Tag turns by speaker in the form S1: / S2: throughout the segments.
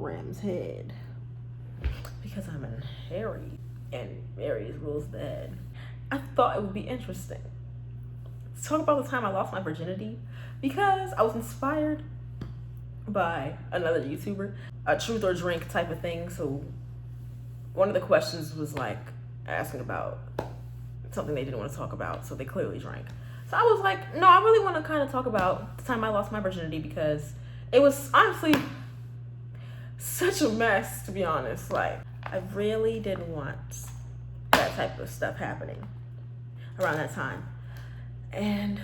S1: ram's head because I'm an Aries and Aries rules the head. I thought it would be interesting to talk about the time I lost my virginity because I was inspired by another YouTuber, a truth or drink type of thing. So one of the questions was like asking about something they didn't want to talk about, so they clearly drank. So I was like, no, I really want to kind of talk about the time I lost my virginity because it was honestly such a mess, to be honest. Like, I really didn't want that type of stuff happening around that time. And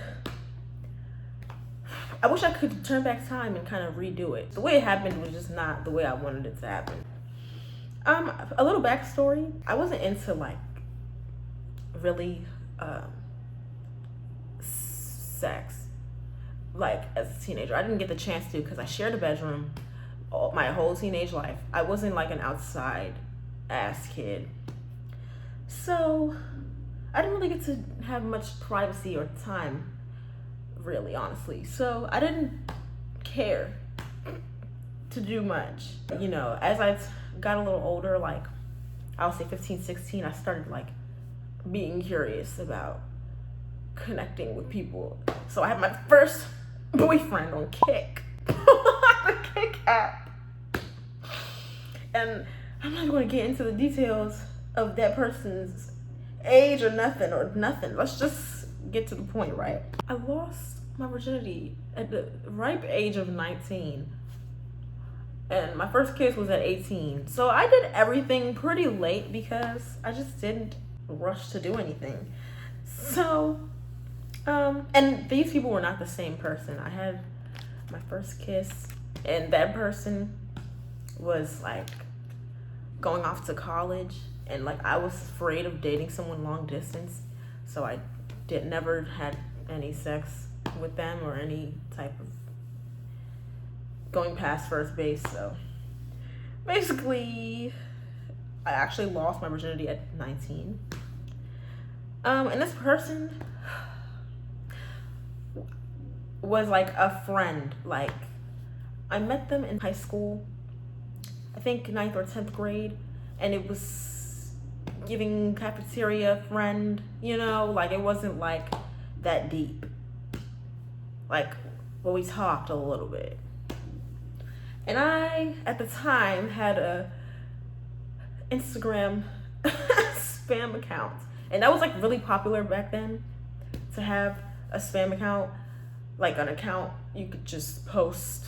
S1: I wish I could turn back time and kind of redo it. The way it happened was just not the way I wanted it to happen. A little backstory. I wasn't into like really sex like as a teenager. I didn't get the chance to because I shared a bedroom my whole teenage life. I wasn't like an outside ass kid, so I didn't really get to have much privacy or time, really, honestly. So I didn't care to do much. You know, as I got a little older, like I would say 15, 16, I started like being curious about connecting with people. So I had my first boyfriend on Kik, the Kik app. And I'm not going to get into the details of that person's age or nothing. Let's just get to the point, right? I lost my virginity at the ripe age of 19. And my first kiss was at 18. So I did everything pretty late because I just didn't rush to do anything. So, and these people were not the same person. I had my first kiss and that person was like going off to college, and like I was afraid of dating someone long distance. So I never had any sex with them or any type of going past first base. So basically I actually lost my virginity at 19. And this person was like a friend. Like I met them in high school, I think 9th or 10th grade, and it was giving cafeteria friend, you know, like it wasn't like that deep. Like, well, we talked a little bit. And I, at the time, had a Instagram spam account. And that was like really popular back then, to have a spam account, like an account you could just post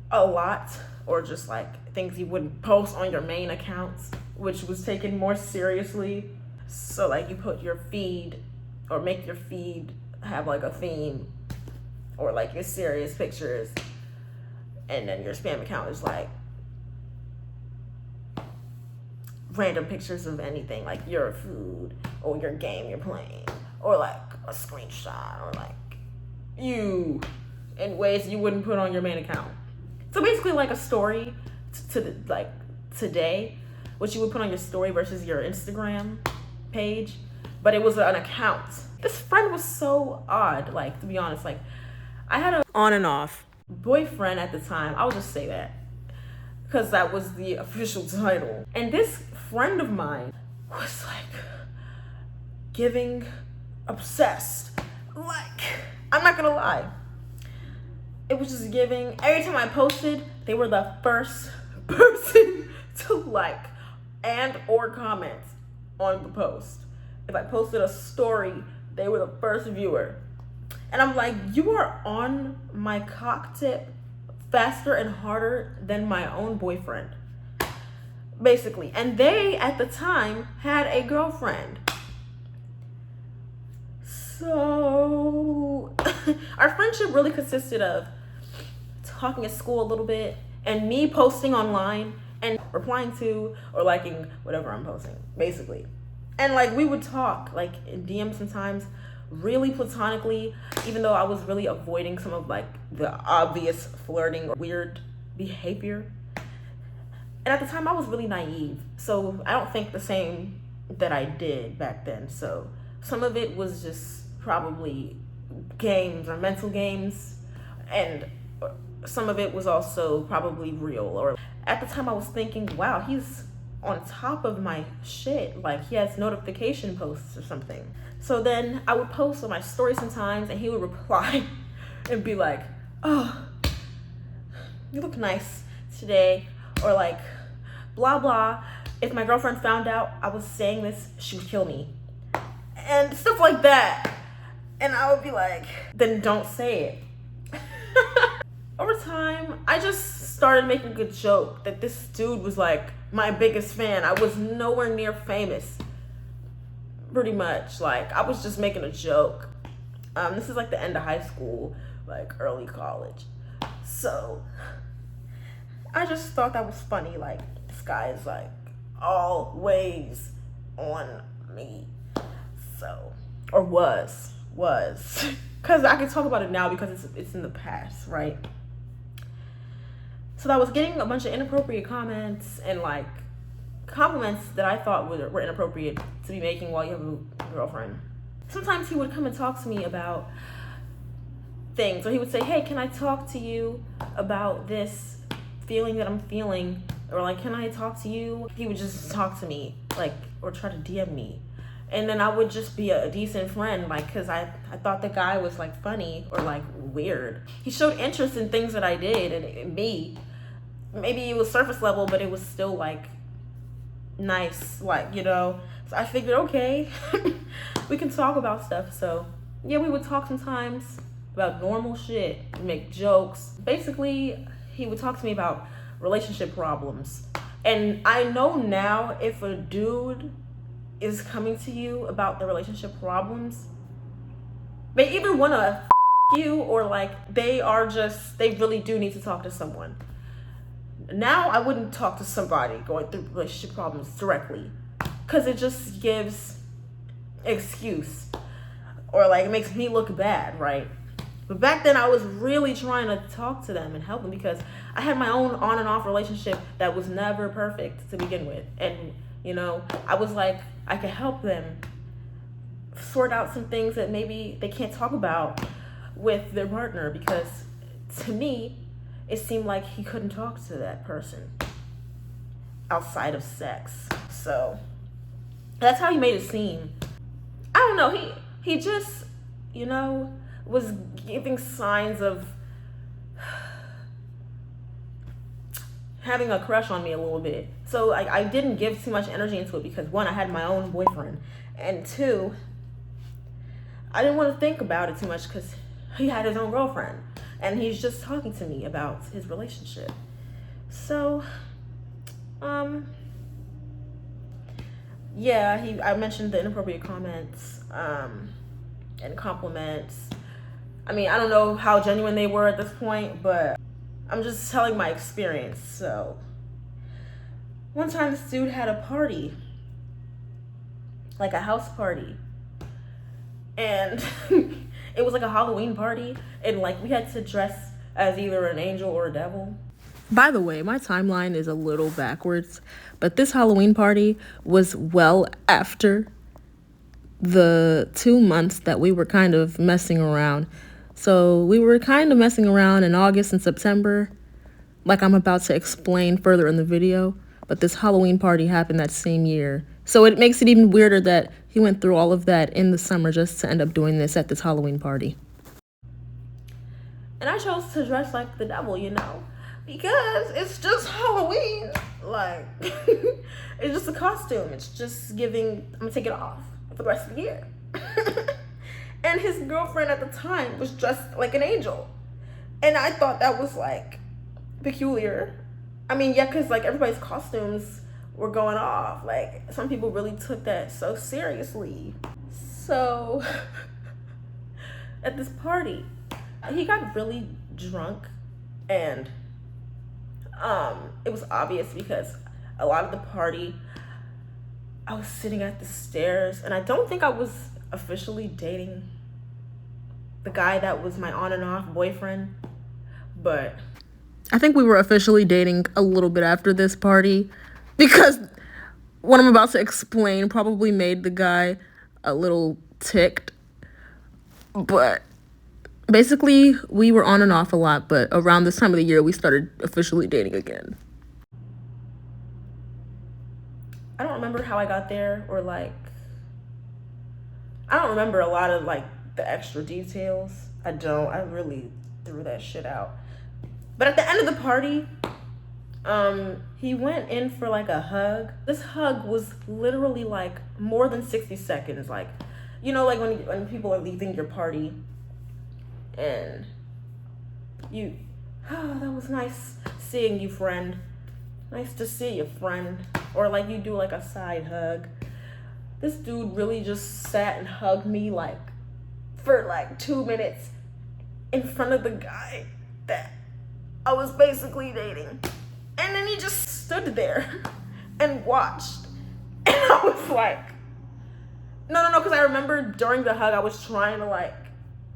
S1: a lot, or just like things you wouldn't post on your main accounts, which was taken more seriously. So like you put your feed, or make your feed have like a theme, or like your serious pictures, and then your spam account is like random pictures of anything, like your food or your game you're playing, or like a screenshot, or like you in ways you wouldn't put on your main account. So basically like a story to like today, what you would put on your story versus your Instagram page, but it was an account. This friend was so odd, like, to be honest. Like, I had a on and off boyfriend at the time. I'll just say that because that was the official title. And this friend of mine was like giving obsessed. Like, I'm not gonna lie, it was just giving. Every time I posted, they were the first person to like and or comment on the post. If I posted a story, they were the first viewer. And I'm like, you are on my cock tip faster and harder than my own boyfriend, basically. And they, at the time, had a girlfriend. So our friendship really consisted of talking at school a little bit, and me posting online and replying to or liking whatever I'm posting, basically. And like we would talk like in DMs sometimes, really platonically, even though I was really avoiding some of like the obvious flirting or weird behavior. And at the time I was really naive, so I don't think the same that I did back then. So some of it was just probably games or mental games, and some of it was also probably real. Or at the time I was thinking, wow, he's on top of my shit. Like, he has notification posts or something. So then I would post on my story sometimes, and he would reply and be like, oh, you look nice today. Or like, blah, blah. If my girlfriend found out I was saying this, she would kill me. And stuff like that. And I would be like, then don't say it. Over time, I just started making a joke that this dude was like my biggest fan. I was nowhere near famous. Pretty much. Like, I was just making a joke. This is like the end of high school, like early college. So I just thought that was funny. Like, this guy is like always on me. So, or was. Because I can talk about it now because it's in the past, right? So I was getting a bunch of inappropriate comments and like compliments that I thought were inappropriate to be making while you have a girlfriend. Sometimes he would come and talk to me about things, or he would say, hey, can I talk to you about this feeling that I'm feeling? Or like, can I talk to you? He would just talk to me, like, or try to DM me. And then I would just be a decent friend, like, because I thought the guy was like funny or like weird. He showed interest in things that I did and me. Maybe it was surface level, but it was still like nice, like, you know. So I figured, okay, we can talk about stuff. So yeah, we would talk sometimes about normal shit, make jokes. Basically, he would talk to me about relationship problems. And I know now, if a dude is coming to you about the relationship problems, they either want to you, or like they really do need to talk to someone. Now I wouldn't talk to somebody going through relationship problems directly, because it just gives excuse, or like it makes me look bad, right? But back then I was really trying to talk to them and help them, because I had my own on and off relationship that was never perfect to begin with. And you know, I was like, I could help them sort out some things that maybe they can't talk about with their partner, because to me, it seemed like he couldn't talk to that person outside of sex. So that's how he made it seem. I don't know, he just, you know, was giving signs of having a crush on me a little bit. So I didn't give too much energy into it, because one, I had my own boyfriend, and two, I didn't want to think about it too much because he had his own girlfriend and he's just talking to me about his relationship. So yeah, I mentioned the inappropriate comments and compliments. I mean, I don't know how genuine they were at this point, but I'm just telling my experience. So one time this dude had a party, like a house party, and it was like a Halloween party, and like we had to dress as either an angel or a devil. By the way, my timeline is a little backwards, but this Halloween party was well after the 2 months that we were kind of messing around. So we were kind of messing around in August and September, like I'm about to explain further in the video, but this Halloween party happened that same year. So it makes it even weirder that he went through all of that in the summer just to end up doing this at this Halloween party. And I chose to dress like the devil, you know, because it's just Halloween. Like, it's just a costume. It's just giving, I'm gonna take it off for the rest of the year. And his girlfriend at the time was dressed like an angel. And I thought that was like peculiar. I mean, yeah, because like everybody's costumes were going off. Like, some people really took that so seriously. So at this party, he got really drunk, and it was obvious because a lot of the party, I was sitting at the stairs, and I don't think I was officially dating the guy that was my on and off boyfriend, but I think we were officially dating a little bit after this party, because what I'm about to explain probably made the guy a little ticked. But Basically, we were on and off a lot, but around this time of the year, we started officially dating again. I don't remember how I got there, or like, I don't remember a lot of like the extra details. I really threw that shit out. But at the end of the party, he went in for like a hug. This hug was literally like more than 60 seconds. Like, you know, like when people are leaving your party and you, oh, that was nice seeing you, friend. Nice to see you, friend. Or like you do like a side hug. This dude really just sat and hugged me like for like 2 minutes in front of the guy that I was basically dating. And then he just stood there and watched. And I was like, no, because I remember during the hug, I was trying to like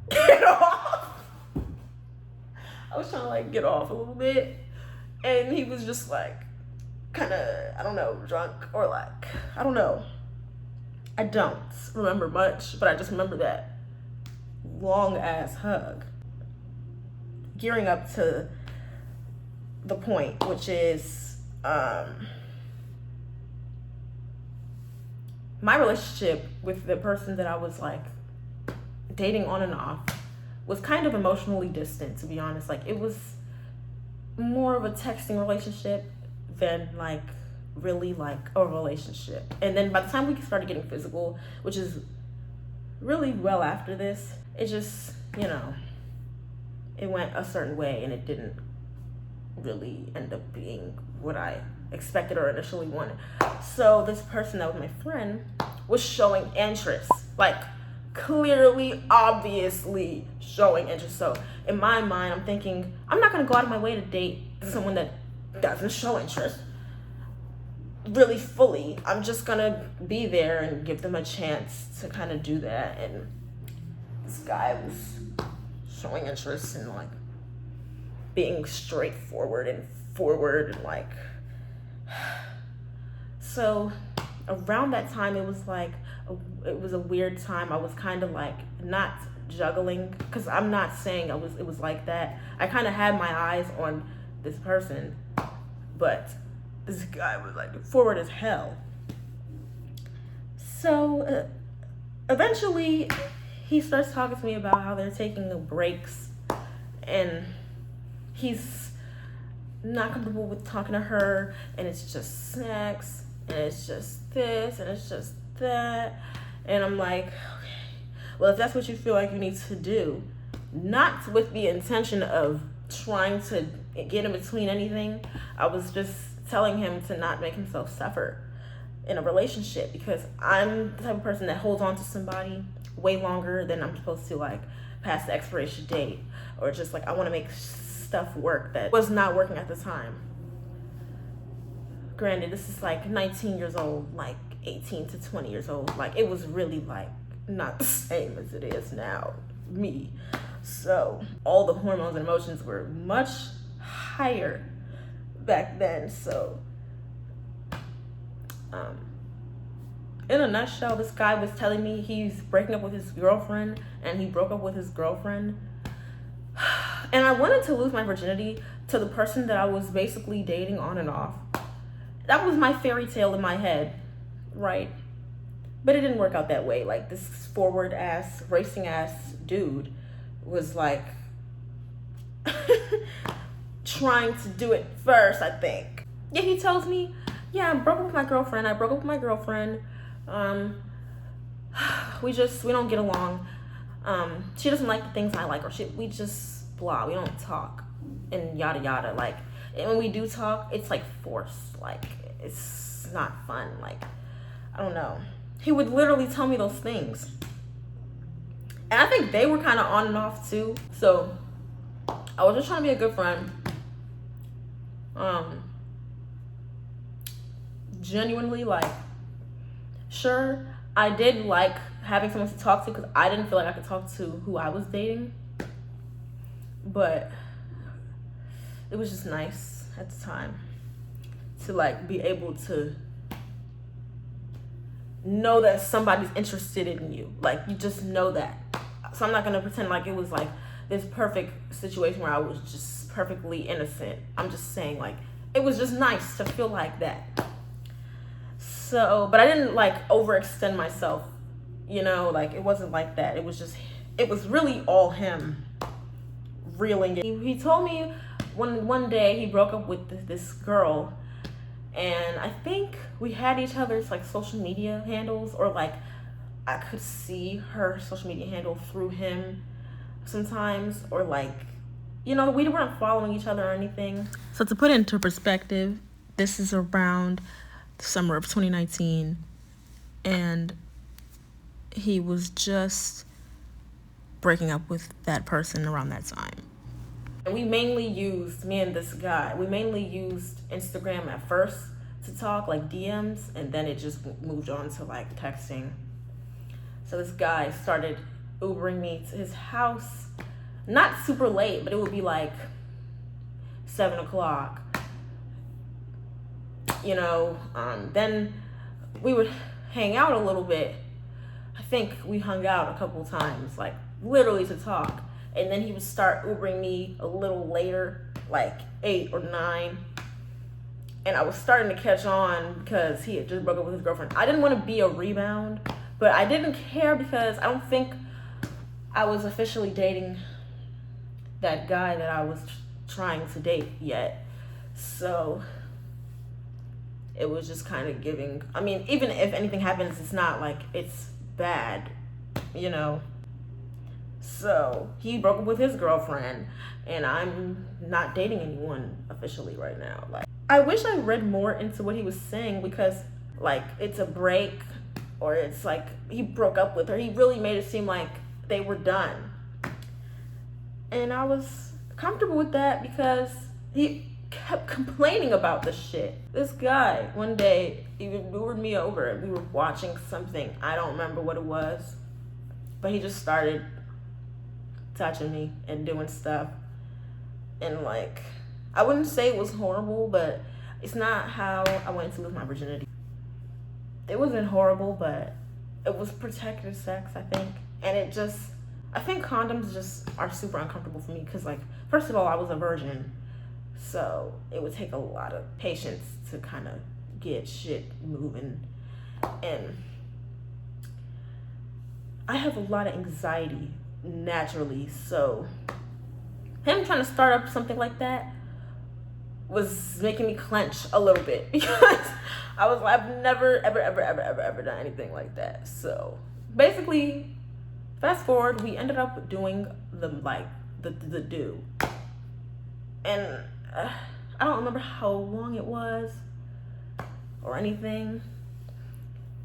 S1: get off. I was trying to like get off a little bit. And he was just like, kind of, I don't know, drunk or like, I don't know. I don't remember much, but I just remember that long ass hug. Gearing up to the point, which is my relationship with the person that I was like dating on and off was kind of emotionally distant, to be honest. Like, it was more of a texting relationship than like really like a relationship. And then by the time we started getting physical, which is really well after this, it just, you know, it went a certain way and it didn't really end up being what I expected or initially wanted. So this person that was my friend was showing interest, like clearly, obviously showing interest. So in my mind, I'm thinking, I'm not gonna go out of my way to date someone that doesn't show interest really fully. I'm just gonna be there and give them a chance to kind of do that. And this guy was showing interest and like being straightforward and forward and like, so around that time it was a weird time. I was kind of like not juggling, because I'm not saying it was like that. I kind of had my eyes on this person, but this guy was like forward as hell. So eventually he starts talking to me about how they're taking the breaks and he's not comfortable with talking to her, and it's just sex, and it's just this, and it's just that. And I'm like, okay, well, if that's what you feel like you need to do, not with the intention of trying to get in between anything, I was just telling him to not make himself suffer in a relationship, because I'm the type of person that holds on to somebody way longer than I'm supposed to, like past the expiration date, or just like I want to make stuff work that was not working at the time. Granted, this is like 19 years old, like 18 to 20 years old. Like, it was really like not the same as it is now, me. So all the hormones and emotions were much higher back then. So in a nutshell, this guy was telling me he's breaking up with his girlfriend, and he broke up with his girlfriend. And I wanted to lose my virginity to the person that I was basically dating on and off. That was my fairy tale in my head, right? But it didn't work out that way. Like, this forward ass, racing ass dude was like trying to do it first, I think. Yeah, he tells me, yeah, I broke up with my girlfriend. We don't get along. She doesn't like the things I like, or we just blah, we don't talk, and yada yada. Like, and when we do talk, it's like forced, like it's not fun. Like, I don't know. He would literally tell me those things, and I think they were kind of on and off too. So I was just trying to be a good friend. Genuinely, like, sure, I did like having someone to talk to, because I didn't feel like I could talk to who I was dating. But it was just nice at the time to like be able to know that somebody's interested in you. Like, you just know that. So I'm not gonna pretend like it was like this perfect situation where I was just perfectly innocent. I'm just saying, like, it was just nice to feel like that. So, but I didn't like overextend myself, you know, like it wasn't like that. It was really all him reeling it. He told me one day he broke up with this girl, and I think we had each other's like social media handles, or like I could see her social media handle through him sometimes, or like, you know, we weren't following each other or anything. So to put it into perspective, this is around the summer of 2019, and he was just breaking up with that person around that time. And we mainly used, me and this guy, we mainly used Instagram at first to talk, like DMs, and then it just moved on to like texting. So this guy started Ubering me to his house, not super late, but it would be like 7 o'clock, you know. Then we would hang out a little bit. I think we hung out a couple times, like literally to talk. And then he would start Ubering me a little later, like 8 or 9. And I was starting to catch on because he had just broke up with his girlfriend. I didn't want to be a rebound, but I didn't care because I don't think I was officially dating that guy that I was trying to date yet. So it was just kind of giving, I mean, even if anything happens, it's not like it's bad, you know. So he broke up with his girlfriend, and I'm not dating anyone officially right now. Like, I wish I read more into what he was saying, because like it's a break, or it's like he broke up with her. He really made it seem like they were done, and I was comfortable with that because he kept complaining about the shit. This guy one day he lured me over, and we were watching something, I don't remember what it was, but he just started touching me and doing stuff, and like, I wouldn't say it was horrible, but it's not how I wanted to lose my virginity. It wasn't horrible, but it was protected sex, I think. And it just, I think condoms just are super uncomfortable for me, because like, first of all, I was a virgin, so it would take a lot of patience to kind of get shit moving, and I have a lot of anxiety naturally, so him trying to start up something like that was making me clench a little bit, because I've never ever done anything like that. So basically, fast forward, we ended up doing the do, and I don't remember how long it was or anything,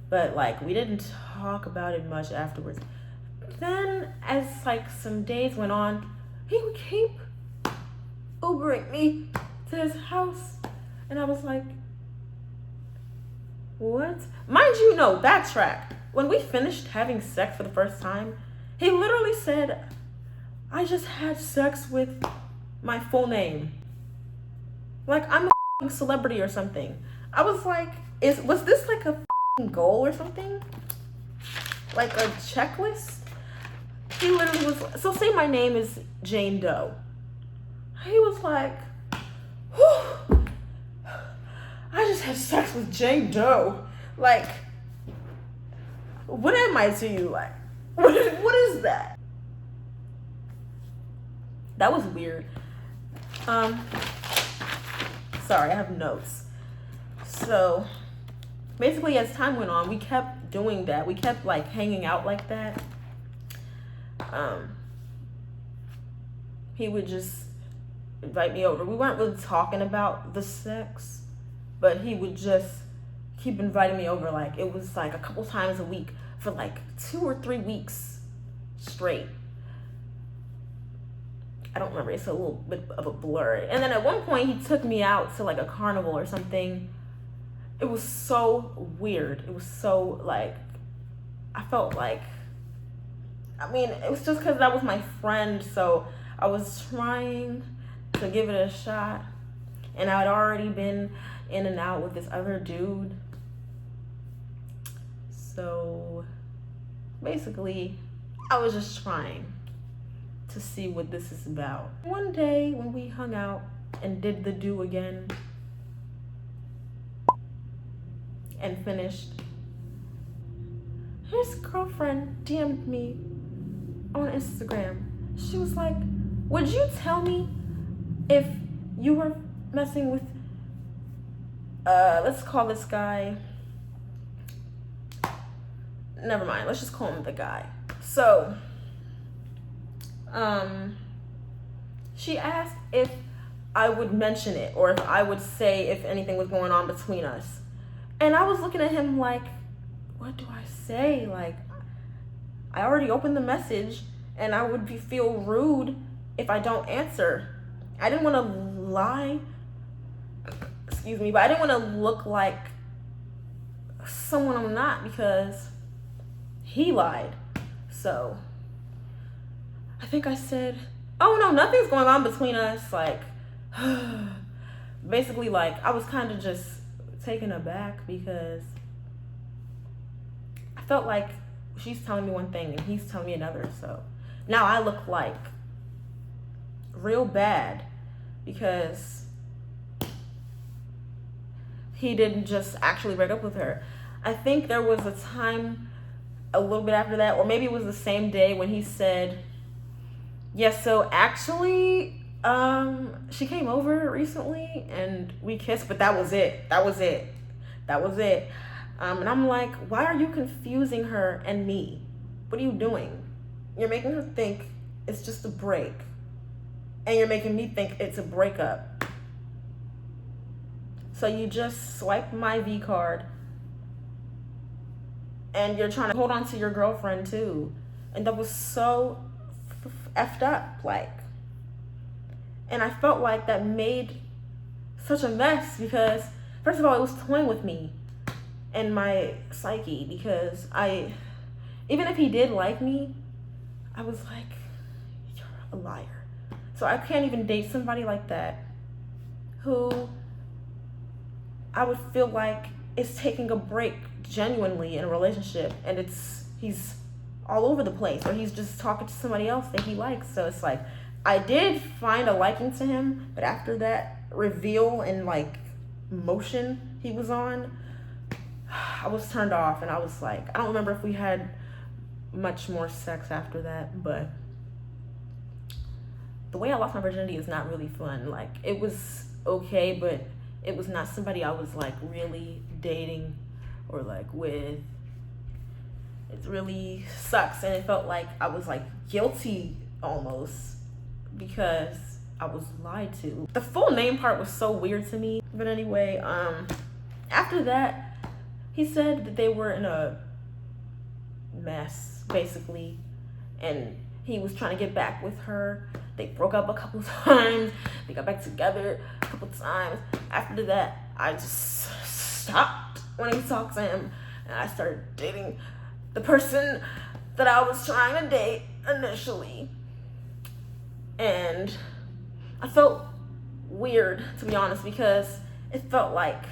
S1: but like, we didn't talk about it much afterwards. Then as like some days went on, he would keep Ubering me to his house, and I was like, what? Mind you, no, backtrack. When we finished having sex for the first time, he literally said, I just had sex with my full name. Like I'm a celebrity or something. I was like, was this like a goal or something? Like a checklist? He literally was, so say my name is Jane Doe. He was like, whew, I just had sex with Jane Doe. Like, what am I to you? Like, what is that? That was weird. Sorry, I have notes. So basically, as time went on, we kept doing that. We kept like hanging out like that. He would just invite me over. We weren't really talking about the sex, but he would just keep inviting me over. Like, it was like a couple times a week for like 2 or 3 weeks straight. I don't remember. It's a little bit of a blur. And then at one point, he took me out to like a carnival or something. It was so weird. It was so like, I felt like, I mean, it was just because that was my friend, so I was trying to give it a shot, and I had already been in and out with this other dude. So basically, I was just trying to see what this is about. One day when we hung out and did the do again and finished, his girlfriend DM'd me on Instagram. She was like, would you tell me if you were messing with, let's call this guy, never mind, let's just call him the guy. So, she asked if I would mention it or if I would say if anything was going on between us. And I was looking at him like, what do I say? Like, I already opened the message and I would feel rude if I don't answer. I didn't want to lie, excuse me, but I didn't want to look like someone I'm not because he lied. So I think I said, oh no, nothing's going on between us. Like, basically, like, I was kind of just taken aback because I felt like she's telling me one thing and he's telling me another. So now I look like real bad because he didn't just actually break up with her. I think there was a time a little bit after that, or maybe it was the same day, when he said, yes, so actually, she came over recently and we kissed, but that was it. And I'm like, why are you confusing her and me? What are you doing? You're making her think it's just a break. And you're making me think it's a breakup. So you just swipe my vcard and you're trying to hold on to your girlfriend too. And that was so effed up, like. And I felt like that made such a mess because, first of all, it was toying with me and my psyche because even if he did like me, I was like, you're a liar. So I can't even date somebody like that who I would feel like is taking a break genuinely in a relationship, and he's all over the place, or he's just talking to somebody else that he likes. So it's like, I did find a liking to him, but after that reveal and like motion he was on, I was turned off, and I was like, I don't remember if we had much more sex after that, but the way I lost my virginity is not really fun. Like, it was okay, but it was not somebody I was like really dating or like with. It really sucks, and it felt like I was like guilty almost because I was lied to. The full name part was so weird to me. But anyway, after that, he said that they were in a mess, basically, and he was trying to get back with her. They broke up a couple times. They got back together a couple times. After that, I just stopped wanting to talk to him, and I started dating the person that I was trying to date initially. And I felt weird, to be honest, because it felt like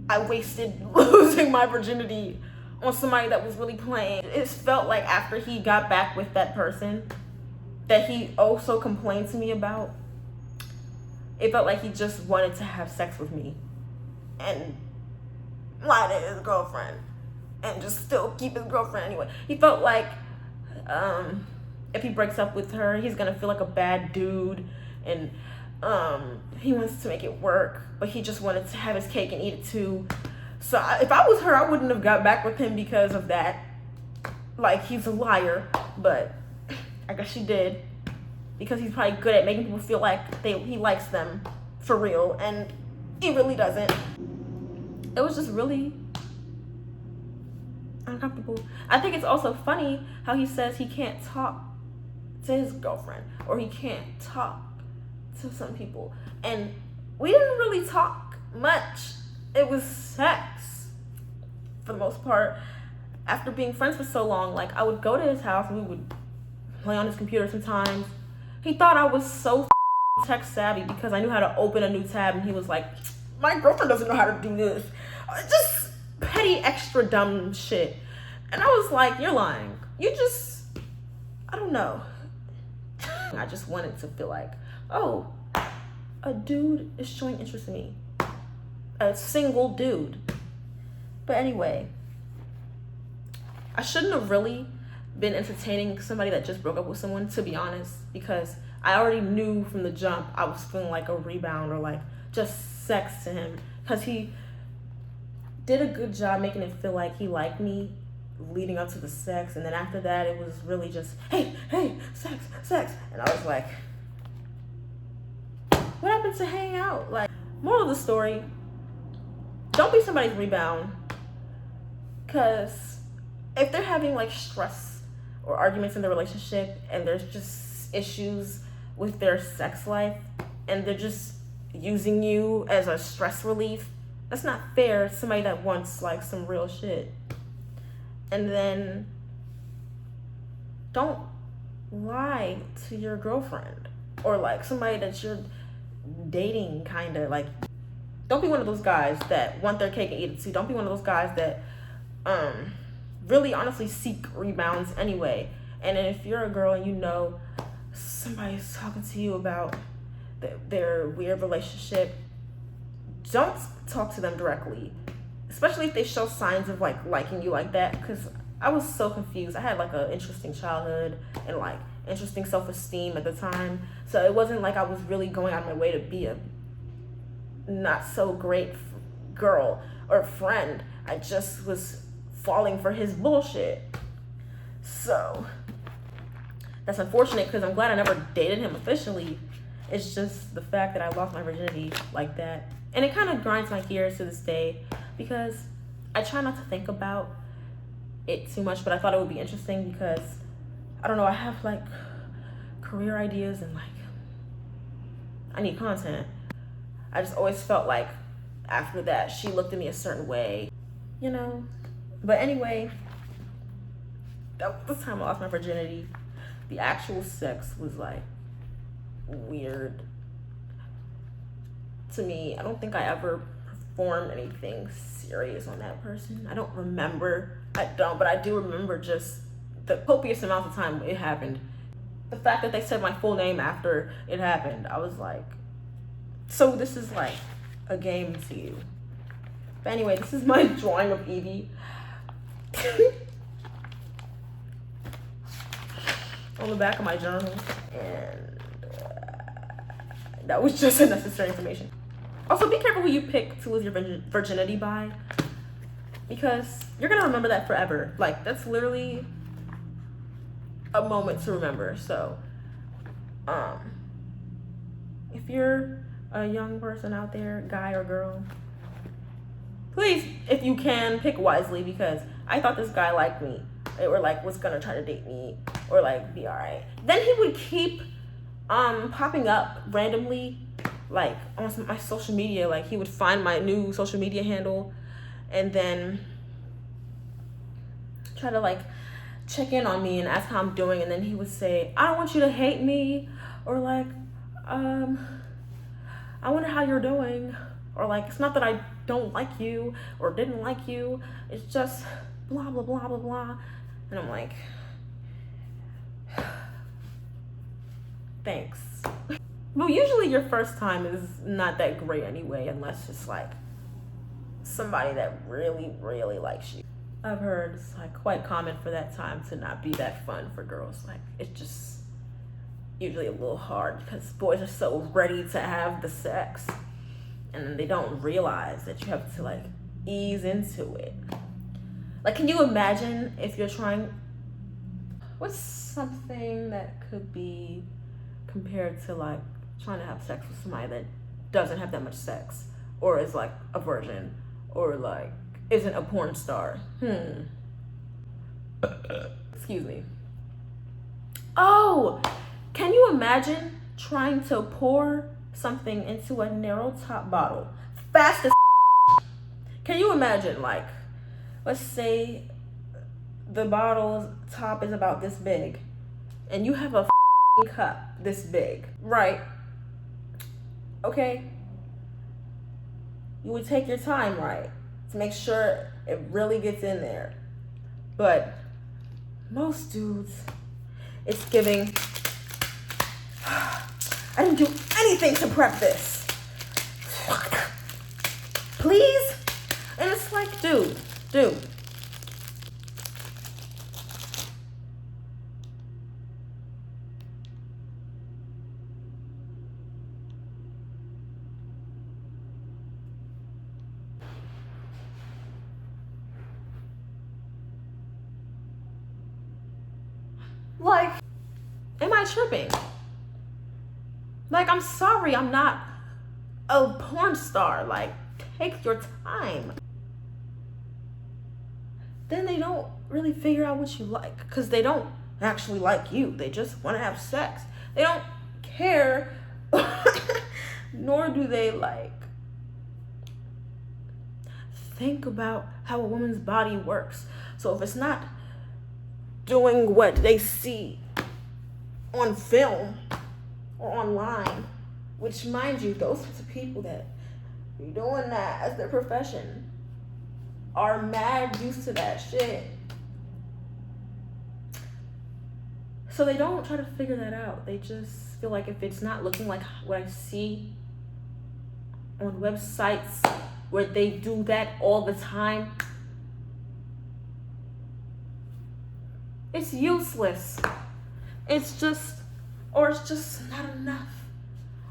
S1: I wasted losing my virginity on somebody that was really playing. It felt like after he got back with that person that he also complained to me about, it felt like he just wanted to have sex with me and lie to his girlfriend and just still keep his girlfriend anyway. He felt like if he breaks up with her, he's gonna feel like a bad dude, and he wants to make it work, but he just wanted to have his cake and eat it too. So if I was her, I wouldn't have got back with him because of that. Like, he's a liar, but I guess she did, because he's probably good at making people feel like he likes them for real, and he really doesn't. It was just really uncomfortable. I think it's also funny how he says he can't talk to his girlfriend, or he can't talk to some people, and we didn't really talk much. It was sex for the most part. After being friends for so long, like, I would go to his house and we would play on his computer sometimes. He thought I was so tech savvy because I knew how to open a new tab, and he was like, my girlfriend doesn't know how to do this. Just petty extra dumb shit. And I was like, you're lying. You just I don't know. I just wanted to feel like, oh, a dude is showing interest in me. A single dude. But anyway, I shouldn't have really been entertaining somebody that just broke up with someone, to be honest, because I already knew from the jump I was feeling like a rebound or like just sex to him, because he did a good job making it feel like he liked me leading up to the sex, and then after that it was really just hey, sex, and I was like, what happened to hang out? Like, moral of the story, don't be somebody's rebound, because if they're having like stress or arguments in the relationship and there's just issues with their sex life and they're just using you as a stress relief, that's not fair to somebody that wants like some real shit. And then don't lie to your girlfriend or like somebody that you're dating, kind of like. Don't be one of those guys that want their cake and eat it too. Don't be one of those guys that really honestly seek rebounds anyway. And if you're a girl and you know somebody's talking to you about their weird relationship, don't talk to them directly, especially if they show signs of like liking you like that, because I was so confused. I had like an interesting childhood and like interesting self-esteem at the time, so it wasn't like I was really going out of my way to be a not so great girl or friend. I just was falling for his bullshit. So that's unfortunate, because I'm glad I never dated him officially. It's just the fact that I lost my virginity like that, and it kind of grinds my gears to this day, because I try not to think about it too much, but I thought it would be interesting because I don't know, I have like career ideas and like I need content. I just always felt like after that she looked at me a certain way, you know. But anyway, that was the time I lost my virginity. The actual sex was like weird to me. I don't think I ever performed anything serious on that person. I don't remember. But I do remember just the copious amount of time it happened. The fact that they said my full name after it happened, I was like, so this is like a game to you. But anyway, this is my drawing of Evie. On the back of my journal, and that was just unnecessary information. Also, be careful who you pick to lose your virginity by, because you're gonna remember that forever. Like, that's literally a moment to remember. So if you're a young person out there, guy or girl, please, if you can, pick wisely, because I thought this guy liked me or like was gonna try to date me or like be all right. Then he would keep popping up randomly like on my social media. Like, he would find my new social media handle and then try to like check in on me and ask how I'm doing, and then he would say, I don't want you to hate me, or like I wonder how you're doing, or like, it's not that I don't like you or didn't like you, it's just blah blah blah blah blah. And I'm like, thanks. Well, usually your first time is not that great anyway, unless it's like somebody that really really likes you. I've heard it's like quite common for that time to not be that fun for girls. Like, it's just usually a little hard because boys are so ready to have the sex, and then they don't realize that you have to like ease into it. Like, can you imagine if you're trying, what's something that could be compared to like trying to have sex with somebody that doesn't have that much sex, or is like a virgin, or like isn't a porn star? Excuse me. Oh, can you imagine trying to pour something into a narrow top bottle fast as Can you imagine, like, let's say the bottle's top is about this big and you have a cup this big, right? Okay, you would take your time, right, to make sure it really gets in there. But most dudes, It's giving, I didn't do anything to prep this. Please? And it's like, dude. Like, am I tripping? Like, I'm sorry, I'm not a porn star. Like, take your time. Then they don't really figure out what you like, because they don't actually like you. They just want to have sex. They don't care, nor do they like think about how a woman's body works. So if it's not doing what they see on film or online, which, mind you, those are the people that be doing that as their profession are mad used to that shit. So they don't try to figure that out. They just feel like if it's not looking like what I see on websites where they do that all the time, it's useless. It's just not enough.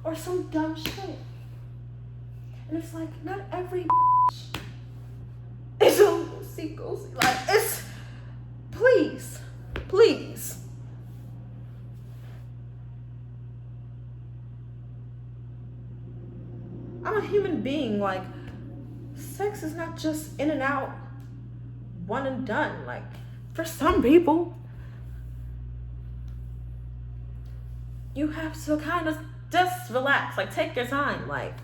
S1: Or some dumb shit. And it's like, not every is a loosey-goosey. Like, it's, please. I'm a human being. Like, sex is not just in and out, one and done. Like, for some people, you have to kind of just relax, like, take your time, like,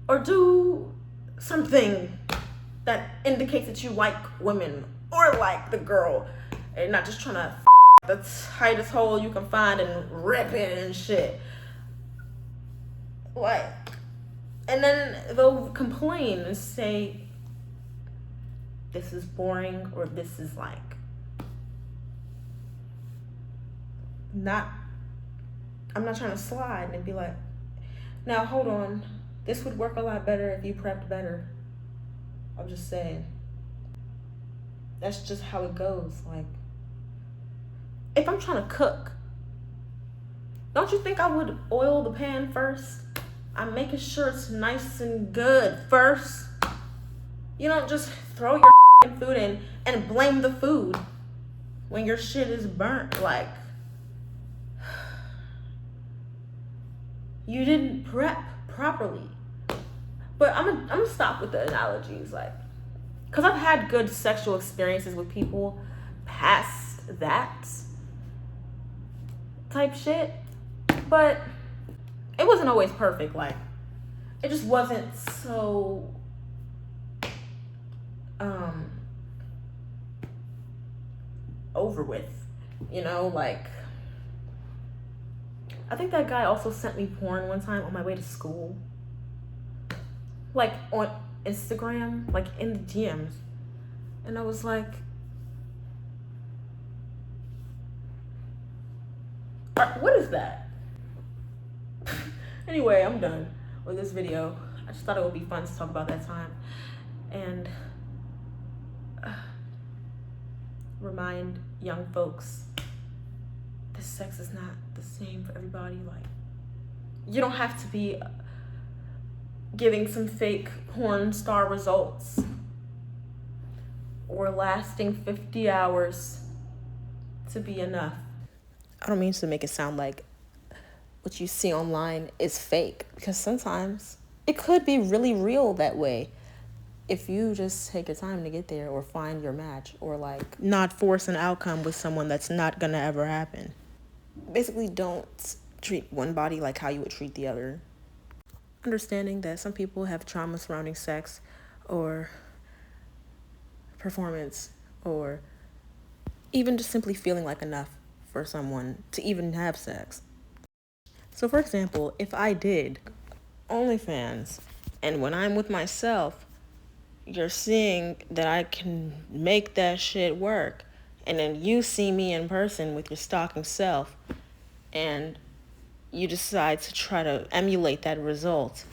S1: or do something that indicates that you like women or like the girl, and not just trying to the tightest hole you can find and rip it and shit. Like, and then they'll complain and say, this is boring, or this is like not, I'm not trying to slide, and be like, now hold on, this would work a lot better if you prepped better. I'm just saying. That's just how it goes. Like, if I'm trying to cook, don't you think I would oil the pan first? I'm making sure it's nice and good first. You don't just throw your food in and blame the food when your shit is burnt. Like, you didn't prep properly. But I'm gonna stop with the analogies, like, because I've had good sexual experiences with people past that type shit, but it wasn't always perfect. Like, it just wasn't so over with, you know. Like, I think that guy also sent me porn one time on my way to school, like on Instagram, like in the DMs, and I was like, what is that? Anyway, I'm done with this video. I just thought it would be fun to talk about that time and remind young folks that sex is not the same for everybody. Like, you don't have to be giving some fake porn star results or lasting 50 hours to be enough. I don't mean to make it sound like what you see online is fake, because sometimes it could be really real that way if you just take your time to get there, or find your match, or like not force an outcome with someone that's not gonna ever happen. Basically, don't treat one body like how you would treat the other. Understanding that some people have trauma surrounding sex or performance, or even just simply feeling like enough for someone to even have sex. So for example, if I did OnlyFans, and when I'm with myself, you're seeing that I can make that shit work, and then you see me in person with your stalking self, and you decide to try to emulate that result,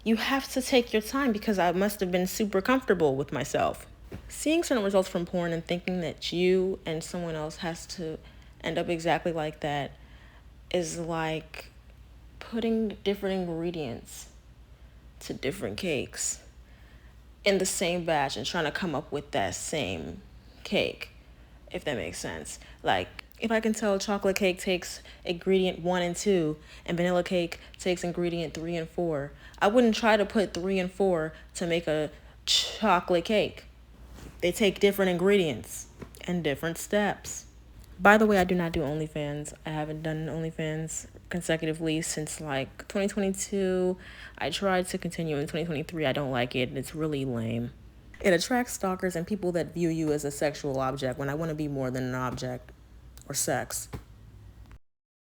S1: you have to take your time, because I must have been super comfortable with myself. Seeing certain results from porn and thinking that you and someone else has to end up exactly like that is like putting different ingredients to different cakes in the same batch and trying to come up with that same cake, if that makes sense. Like, if I can tell chocolate cake takes ingredient 1 and 2 and vanilla cake takes ingredient 3 and 4, I wouldn't try to put 3 and 4 to make a chocolate cake. They take different ingredients and different steps. By the way, I do not do OnlyFans. I haven't done OnlyFans consecutively since like 2022. I tried to continue in 2023. I don't like it. It's really lame. It attracts stalkers and people that view you as a sexual object when I want to be more than an object or sex.